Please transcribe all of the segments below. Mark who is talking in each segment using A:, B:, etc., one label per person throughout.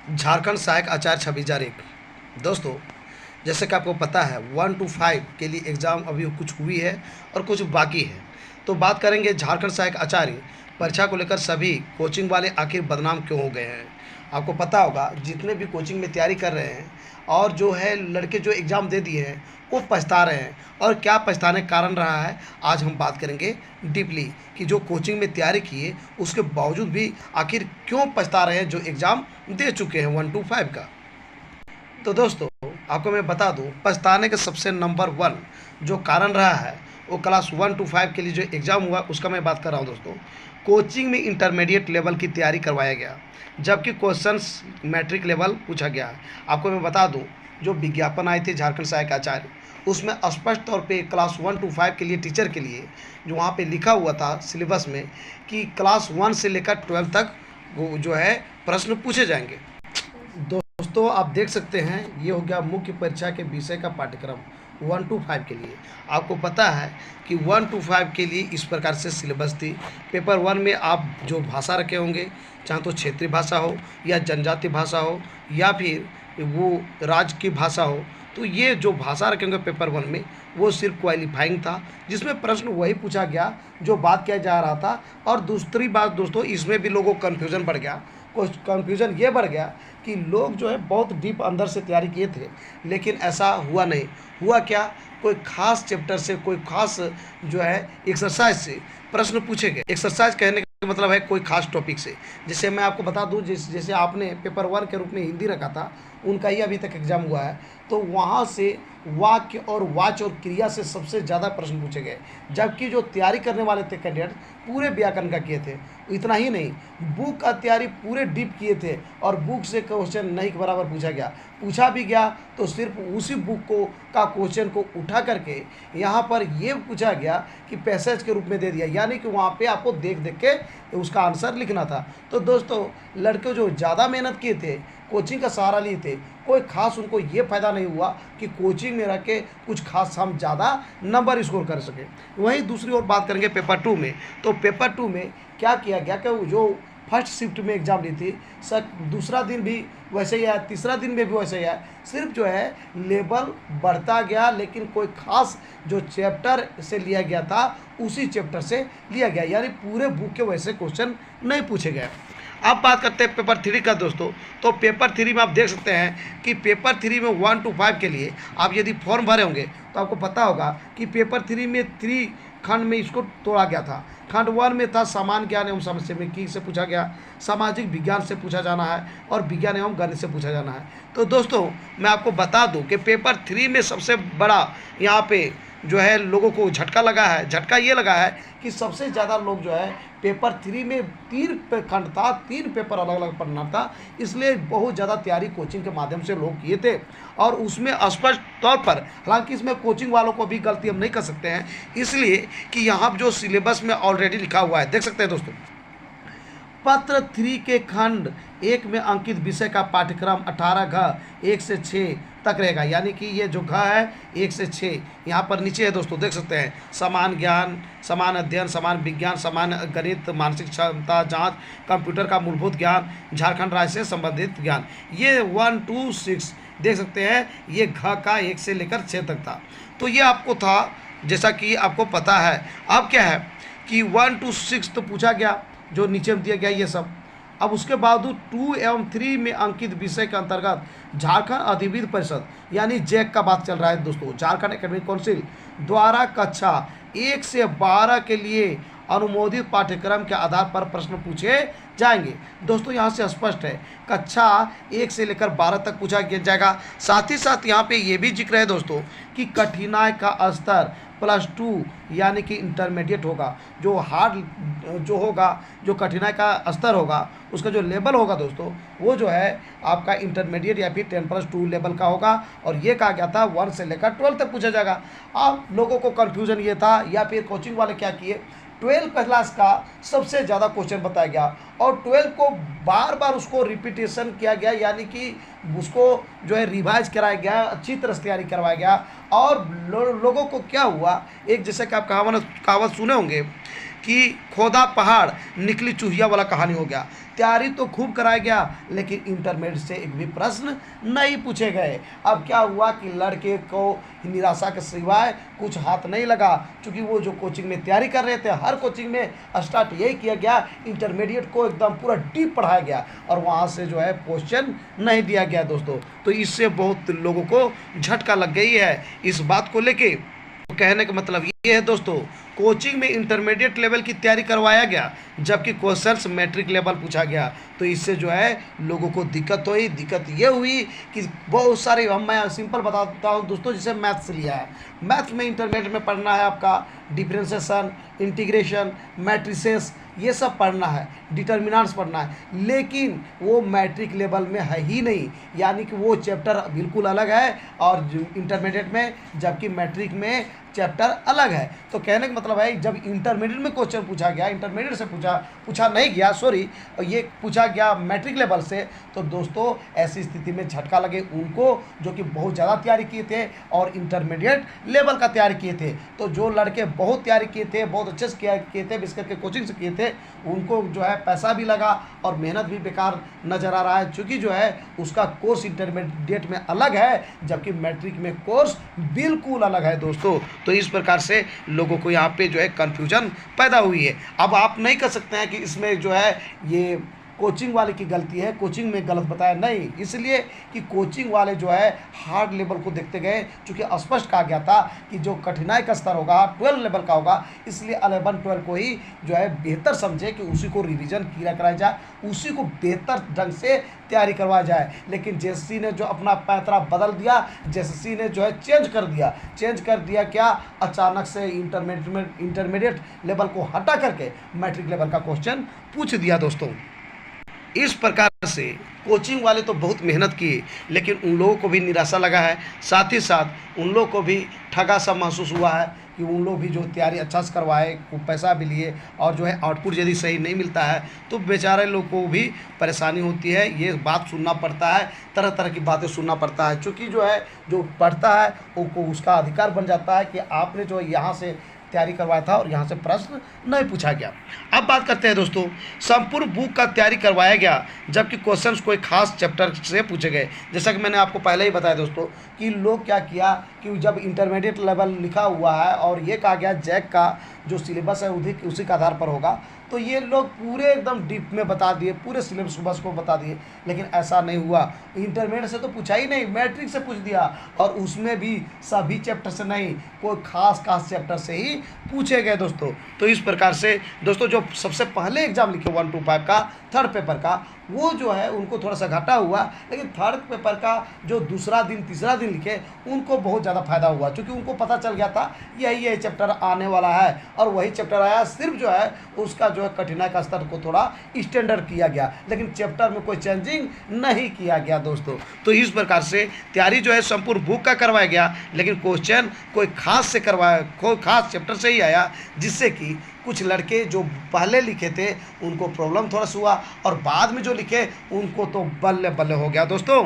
A: झारखंड सहायक आचार्य 26,001। दोस्तों, जैसे कि आपको पता है 1 to 5 के लिए एग्ज़ाम अभी कुछ हुई है और कुछ बाकी है। तो बात करेंगे झारखंड सहायक आचार्य परीक्षा को लेकर सभी कोचिंग वाले आखिर बदनाम क्यों हो गए हैं। आपको पता होगा जितने भी कोचिंग में तैयारी कर रहे हैं और जो है लड़के जो एग्ज़ाम दे दिए हैं वो पछता रहे हैं, और क्या पछताने का कारण रहा है आज हम बात करेंगे डीपली कि जो कोचिंग में तैयारी किए उसके बावजूद भी आखिर क्यों पछता रहे हैं जो एग्ज़ाम दे चुके हैं 1 to 5 का। तो दोस्तों, आपको मैं बता दूं पछताने का सबसे नंबर 1 जो कारण रहा है वो क्लास 1 to 5 के लिए जो एग्ज़ाम हुआ उसका मैं बात कर रहा हूं। दोस्तों, कोचिंग में इंटरमीडिएट लेवल की तैयारी करवाया गया जबकि क्वेश्चंस मैट्रिक लेवल पूछा गया है। आपको मैं बता दूं जो विज्ञापन आए थे झारखंड सहायक आचार्य उसमें स्पष्ट तौर पे क्लास 1 to 5 के लिए टीचर के लिए जो वहाँ पे लिखा हुआ था सिलेबस में कि क्लास 1 से लेकर 12 तक वो जो है प्रश्न पूछे जाएंगे। दोस्तों, आप देख सकते हैं ये हो गया मुख्य परीक्षा के विषय का पाठ्यक्रम 1 to 5 के लिए। आपको पता है कि 1 to 5 के लिए इस प्रकार से सिलेबस थी। पेपर 1 में आप जो भाषा रखे होंगे, चाहे तो क्षेत्रीय भाषा हो या जनजातीय भाषा हो या फिर वो राज्य की भाषा हो, तो ये जो भाषा रखे होंगे पेपर 1 में वो सिर्फ क्वालिफाइंग था जिसमें प्रश्न वही पूछा गया जो बात किया जा रहा था। और दूसरी बात दोस्तों, इसमें भी लोगों को कन्फ्यूज़न बढ़ गया। कुछ कन्फ्यूज़न ये बढ़ गया कि लोग जो है बहुत डीप अंदर से तैयारी किए थे, लेकिन ऐसा हुआ नहीं। हुआ क्या, कोई खास चैप्टर से कोई खास जो है एक्सरसाइज से प्रश्न पूछे गए। एक्सरसाइज कहने का मतलब है कोई खास टॉपिक से। जैसे मैं आपको बता दूं जैसे आपने पेपर 1 के रूप में हिंदी रखा था, उनका ही अभी तक एग्जाम हुआ है, तो वहाँ से वाक्य और वाच और क्रिया से सबसे ज़्यादा प्रश्न पूछे गए, जबकि जो तैयारी करने वाले थे कैंडिडेट पूरे व्याकरण का किए थे। इतना ही नहीं, बुक का तैयारी पूरे डीप किए थे और बुक से क्वेश्चन नहीं के बराबर पूछा गया। पूछा भी गया तो सिर्फ उसी बुक को का क्वेश्चन को उठा करके यहाँ पर ये पूछा गया कि पैसेज के रूप में दे दिया, यानी कि वहाँ पे आपको देख देख के उसका आंसर लिखना था। तो दोस्तों, लड़के जो ज़्यादा मेहनत किए थे, कोचिंग का सहारा लिए थे, कोई खास उनको ये फ़ायदा नहीं हुआ कि कोचिंग में रह के कुछ खास हम ज़्यादा नंबर स्कोर कर सके। वहीं दूसरी ओर बात करेंगे पेपर 2 में, तो पेपर 2 में क्या किया गया कि जो फर्स्ट शिफ्ट में एग्ज़ाम ली थी सर, दूसरा दिन भी वैसे ही आया, तीसरा दिन में भी वैसे ही आया, सिर्फ जो है लेवल बढ़ता गया, लेकिन कोई खास जो चैप्टर से लिया गया था उसी चैप्टर से लिया गया, यानी पूरे बुक के वैसे क्वेश्चन नहीं पूछे गए। अब बात करते हैं पेपर 3 का दोस्तों। तो पेपर 3 में आप देख सकते हैं कि पेपर 3 में 1 to 5 के लिए आप यदि फॉर्म भरे होंगे तो आपको पता होगा कि पेपर 3 में 3 खंड में इसको तोड़ा गया था। खंड 1 में था सामान्य ज्ञान एवं समसामयिकी से पूछा गया, सामाजिक विज्ञान से पूछा जाना है और विज्ञान एवं गणित से पूछा जाना है। तो दोस्तों, मैं आपको बता दूं कि पेपर 3 में सबसे बड़ा यहाँ पे जो है लोगों को झटका लगा है। झटका ये लगा है कि सबसे ज़्यादा लोग जो है पेपर 3 में 3 खंड था, 3 पेपर अलग अलग पढ़ना था, इसलिए बहुत ज़्यादा तैयारी कोचिंग के माध्यम से लोग किए थे। और उसमें स्पष्ट तौर पर, हालांकि इसमें कोचिंग वालों को भी गलती हम नहीं कर सकते हैं, इसलिए कि यहाँ जो सिलेबस में ऑलरेडी लिखा हुआ है, देख सकते हैं दोस्तों, पत्र 3 के खंड 1 में अंकित विषय का पाठ्यक्रम 18 घ 1 से 6 तक रहेगा, यानी कि ये जो घ है 1 से 6 यहाँ पर नीचे है दोस्तों, देख सकते हैं समान ज्ञान, समान अध्ययन, समान विज्ञान, समान गणित, मानसिक क्षमता जांच, कंप्यूटर का मूलभूत ज्ञान, झारखंड राज्य से संबंधित ज्ञान, ये 1 to 6 देख सकते हैं। ये घ का 1 से लेकर 6 तक था। तो ये आपको था, जैसा कि आपको पता है। अब क्या है कि 1 to 6 तो पूछा गया जो नीचे में दिया गया ये सब। अब उसके बावजूद 2 एवं 3 में अंकित विषय के अंतर्गत झारखंड अधिविद्य परिषद यानी जैक का बात चल रहा है दोस्तों, झारखंड एकेडमिक काउंसिल द्वारा कक्षा 1 से 12 के लिए अनुमोदित पाठ्यक्रम के आधार पर प्रश्न पूछे जाएंगे। दोस्तों, यहाँ से स्पष्ट है कक्षा 1 से लेकर 12 तक पूछा जाएगा। साथ ही साथ यहाँ पे ये भी जिक्र है दोस्तों कि कठिनाई का स्तर +2 यानी कि इंटरमीडिएट होगा। जो हार्ड जो होगा, जो कठिनाई का स्तर होगा, उसका जो लेवल होगा दोस्तों, वो जो है आपका इंटरमीडिएट या फिर 10+2 लेवल का होगा। और ये कहा गया था 1 से लेकर 12 तक पूछा जाएगा। अब लोगों को कन्फ्यूज़न ये था, या फिर कोचिंग वाले क्या किए, 12 क्लास का सबसे ज़्यादा क्वेश्चन बताया गया और 12 को बार बार उसको रिपीटेशन किया गया, यानी कि उसको जो है रिवाइज कराया गया, अच्छी तरह से तैयारी करवाया गया। और लोगों को क्या हुआ, एक जैसे कि आप कहावत सुने होंगे कि खोदा पहाड़ निकली चूहिया वाला कहानी हो गया। तैयारी तो खूब कराया गया, लेकिन इंटरमीडिएट से एक भी प्रश्न नहीं पूछे गए। अब क्या हुआ कि लड़के को निराशा के सिवाय कुछ हाथ नहीं लगा, क्योंकि वो जो कोचिंग में तैयारी कर रहे थे, हर कोचिंग में स्टार्ट यही किया गया, इंटरमीडिएट को एकदम पूरा डीप पढ़ाया गया और वहाँ से जो है क्वेश्चन नहीं दिया गया दोस्तों। तो इससे बहुत लोगों को झटका लग गई है इस बात को लेके। कहने का मतलब ये है दोस्तों, कोचिंग में इंटरमीडिएट लेवल की तैयारी करवाया गया, जबकि क्वेश्चंस मैट्रिक लेवल पूछा गया। तो इससे जो है लोगों को दिक्कत हुई। दिक्कत ये हुई कि बहुत सारे, मैं सिंपल बताता हूँ दोस्तों, जैसे मैथ्स लिया है, मैथ में इंटरमीडिएट में पढ़ना है आपका डिफरेंशिएशन, इंटीग्रेशन, मैट्रिसेस, ये सब पढ़ना है, डिटर्मिनेंट्स पढ़ना है, लेकिन वो मैट्रिक लेवल में है ही नहीं, यानी कि वो चैप्टर बिल्कुल अलग है और इंटरमीडिएट में, जबकि मैट्रिक में चैप्टर अलग है। तो कहने का मतलब है, जब इंटरमीडिएट में क्वेश्चन पूछा गया, इंटरमीडिएट से पूछा नहीं गया, सॉरी, ये पूछा गया मैट्रिक लेवल से, तो दोस्तों ऐसी स्थिति में झटका लगे उनको जो कि बहुत ज़्यादा तैयारी किए थे और इंटरमीडिएट लेवल का तैयारी किए थे। तो जो लड़के बहुत तैयारी किए थे, बहुत अच्छे से किए थे, विशेष करके कोचिंग से किए थे, उनको जो है पैसा भी लगा और मेहनत भी बेकार नज़र आ रहा है, क्योंकि जो है उसका कोर्स इंटरमीडिएट में अलग है, जबकि मैट्रिक में कोर्स बिल्कुल अलग है दोस्तों। तो इस प्रकार से लोगों को यहाँ पे जो है कन्फ्यूजन पैदा हुई है। अब आप नहीं कर सकते हैं कि इसमें जो है ये कोचिंग वाले की गलती है, कोचिंग में गलत बताया, नहीं, इसलिए कि कोचिंग वाले जो है हार्ड लेवल को देखते गए, चूँकि स्पष्ट कहा गया था कि जो कठिनाई का स्तर होगा 12 लेवल का होगा, इसलिए 11-12 को ही जो है बेहतर समझे कि उसी को रिवीजन किया कराया जाए, उसी को बेहतर ढंग से तैयारी करवाया जाए। लेकिन जेएसएससी ने जो अपना पैंतरा बदल दिया, जेएसएससी ने जो है चेंज कर दिया क्या, अचानक से इंटरमीडिएट लेवल को हटा करके मैट्रिक लेवल का क्वेश्चन पूछ दिया दोस्तों। इस प्रकार से कोचिंग वाले तो बहुत मेहनत किए, लेकिन उन लोगों को भी निराशा लगा है, साथ ही साथ उन लोगों को भी ठगा सा महसूस हुआ है कि उन लोग भी जो तैयारी अच्छा से करवाए, को पैसा भी लिए और जो है आउटपुट यदि सही नहीं मिलता है तो बेचारे लोग को भी परेशानी होती है। ये बात सुनना पड़ता है, तरह तरह की बातें सुनना पड़ता है, क्योंकि जो है जो पढ़ता है वो उसका अधिकार बन जाता है कि आपने जो यहाँ से तैयारी करवाया था और यहाँ से प्रश्न नहीं पूछा गया। अब बात करते हैं दोस्तों, संपूर्ण बुक का तैयारी करवाया गया, जबकि क्वेश्चंस कोई खास चैप्टर से पूछे गए। जैसा कि मैंने आपको पहले ही बताया दोस्तों कि लोग क्या किया कि जब इंटरमीडिएट लेवल लिखा हुआ है और ये कहा गया जैक का जो सिलेबस है उसी के आधार पर होगा, तो ये लोग पूरे एकदम डीप में बता दिए, पूरे सिलेबस को बता दिए, लेकिन ऐसा नहीं हुआ। इंटरमीडिएट से तो पूछा ही नहीं, मैट्रिक से पूछ दिया और उसमें भी सभी चैप्टर से नहीं, कोई खास चैप्टर से ही पूछे गए दोस्तों। तो इस प्रकार से दोस्तों जो सबसे पहले एग्जाम लिखे 1 to 5 का, थर्ड पेपर का, वो जो है उनको थोड़ा सा घाटा हुआ, लेकिन थर्ड पेपर का जो दूसरा दिन तीसरा दिन लिखे उनको बहुत ज़्यादा फायदा हुआ, क्योंकि उनको पता चल गया था यही चैप्टर आने वाला है और वही चैप्टर आया। सिर्फ जो है उसका जो है कठिनाई का स्तर को थोड़ा स्टैंडर्ड किया गया, लेकिन चैप्टर में कोई चेंजिंग नहीं किया गया दोस्तों। तो इस प्रकार से तैयारी जो है संपूर्ण बुक का करवाया गया, लेकिन क्वेश्चन कोई खास चैप्टर से ही आया, जिससे कि कुछ लड़के जो पहले लिखे थे उनको प्रॉब्लम थोड़ा सा हुआ और बाद में जो लिखे उनको तो बल्ले बल्ले हो गया दोस्तों।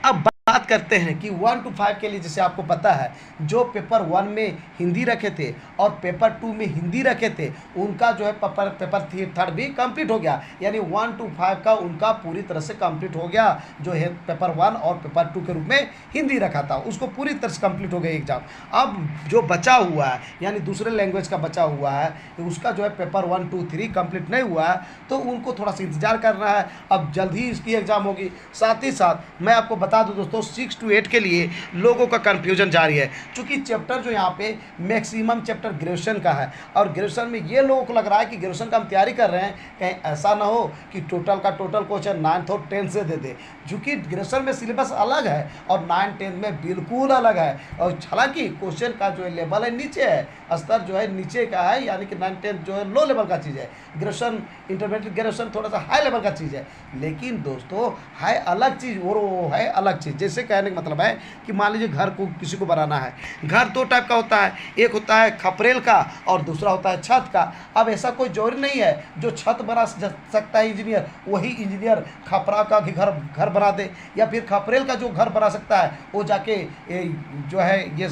A: अब बात करते हैं कि 1 to 5 के लिए, जैसे आपको पता है जो पेपर 1 में हिंदी रखे थे और पेपर 2 में हिंदी रखे थे, उनका जो है पेपर थर्ड भी कंप्लीट हो गया, यानी 1 to 5 का उनका पूरी तरह से कंप्लीट हो गया। जो है पेपर 1 और पेपर 2 के रूप में हिंदी रखा था उसको पूरी तरह से कंप्लीट हो गया एग्जाम। अब जो बचा हुआ है यानी दूसरे लैंग्वेज का बचा हुआ है, उसका जो है पेपर 1, 2, 3 कंप्लीट नहीं हुआ है, तो उनको थोड़ा सा इंतजार करना है। अब जल्द ही इसकी एग्ज़ाम होगी। साथ ही साथ मैं आपको बता दूं दोस्तों, 6 to 8 के लिए लोगों का कन्फ्यूजन जारी है, क्योंकि चैप्टर जो यहाँ पे मैक्सिमम चैप्टर ग्रेजुएशन का है और ग्रेजुएशन में ये लोगों को लग रहा है कि ग्रेजुएशन का हम तैयारी कर रहे हैं, कहीं ऐसा ना हो कि टोटल का टोटल क्वेश्चन 9th और 10th से दे दे, क्योंकि ग्रेजुएशन में सिलेबस अलग है और 9th 10th में बिल्कुल अलग है। और हालांकि क्वेश्चन का जो है लेवल है नीचे है, स्तर जो है नीचे का है, यानी कि 9th 10th जो है लो लेवल का चीज़ है, ग्रेजुएशन इंटरमीडिएट ग्रेजुएशन थोड़ा सा हाई लेवल का चीज़ है। लेकिन दोस्तों है अलग चीज़ और वो है अलग चीज़। जैसे कहने का मतलब है कि मान लीजिए घर को किसी को बनाना है, घर 2 टाइप का होता है, एक होता है खपरेल का और दूसरा होता है छत का। अब ऐसा कोई जरूरी नहीं है जो छत बना सकता है इंजीनियर, वही इंजीनियर खपरा का घर बना दे, या फिर खपरेल का जो घर बना सकता है वो जाके जो है ये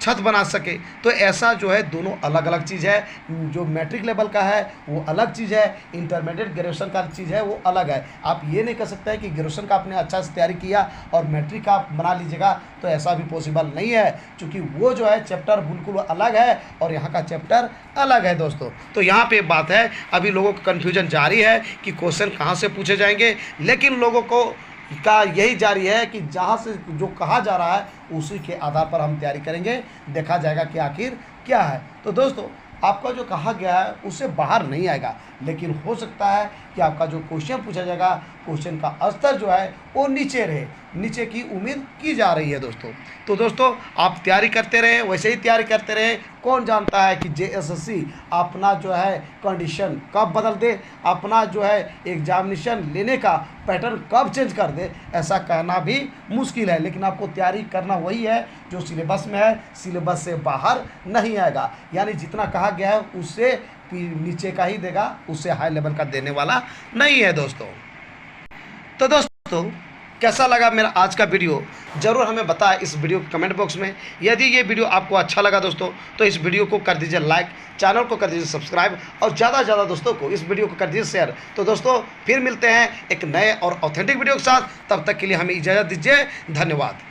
A: छत बना सके। तो ऐसा जो है दोनों अलग अलग चीज़ है। जो मैट्रिक लेवल का है वो अलग चीज़ है, इंटरमीडिएट ग्रेजुएशन का चीज़ है वो अलग है। आप ये नहीं कर सकते हैं कि ग्रेजुएशन का आपने अच्छा से तैयारी किया और मैट्रिक का आप बना लीजिएगा, तो ऐसा भी पॉसिबल नहीं है, क्योंकि वो जो है चैप्टर बिल्कुल अलग है और यहाँ का चैप्टर अलग है दोस्तों। तो यहाँ पे बात है, अभी लोगों को कन्फ्यूजन जारी है कि क्वेश्चन कहाँ से पूछे जाएंगे, लेकिन लोगों को का यही जारी है कि जहाँ से जो कहा जा रहा है उसी के आधार पर हम तैयारी करेंगे, देखा जाएगा कि आखिर क्या है। तो दोस्तों आपका जो कहा गया है उससे बाहर नहीं आएगा, लेकिन हो सकता है कि आपका जो क्वेश्चन पूछा जाएगा क्वेश्चन का स्तर जो है वो नीचे रहे, नीचे की उम्मीद की जा रही है दोस्तों। तो दोस्तों आप तैयारी करते रहे, वैसे ही तैयारी करते रहे। कौन जानता है कि JSSC अपना जो है कंडीशन कब बदल दे, अपना जो है एग्जामिनेशन लेने का पैटर्न कब चेंज कर दे, ऐसा कहना भी मुश्किल है। लेकिन आपको तैयारी करना वही है जो सिलेबस में है, सिलेबस से बाहर नहीं आएगा। यानी जितना कहा गया है उससे नीचे का ही देगा, उससे हाई लेवल का देने वाला नहीं है दोस्तों। तो दोस्तों कैसा लगा मेरा आज का वीडियो, ज़रूर हमें बताएं इस वीडियो के कमेंट बॉक्स में। यदि ये वीडियो आपको अच्छा लगा दोस्तों तो इस वीडियो को कर दीजिए लाइक, चैनल को कर दीजिए सब्सक्राइब और ज़्यादा से ज़्यादा दोस्तों को इस वीडियो को कर दीजिए शेयर। तो दोस्तों फिर मिलते हैं एक नए और ऑथेंटिक वीडियो के साथ, तब तक के लिए हमें इजाज़त दीजिए। धन्यवाद।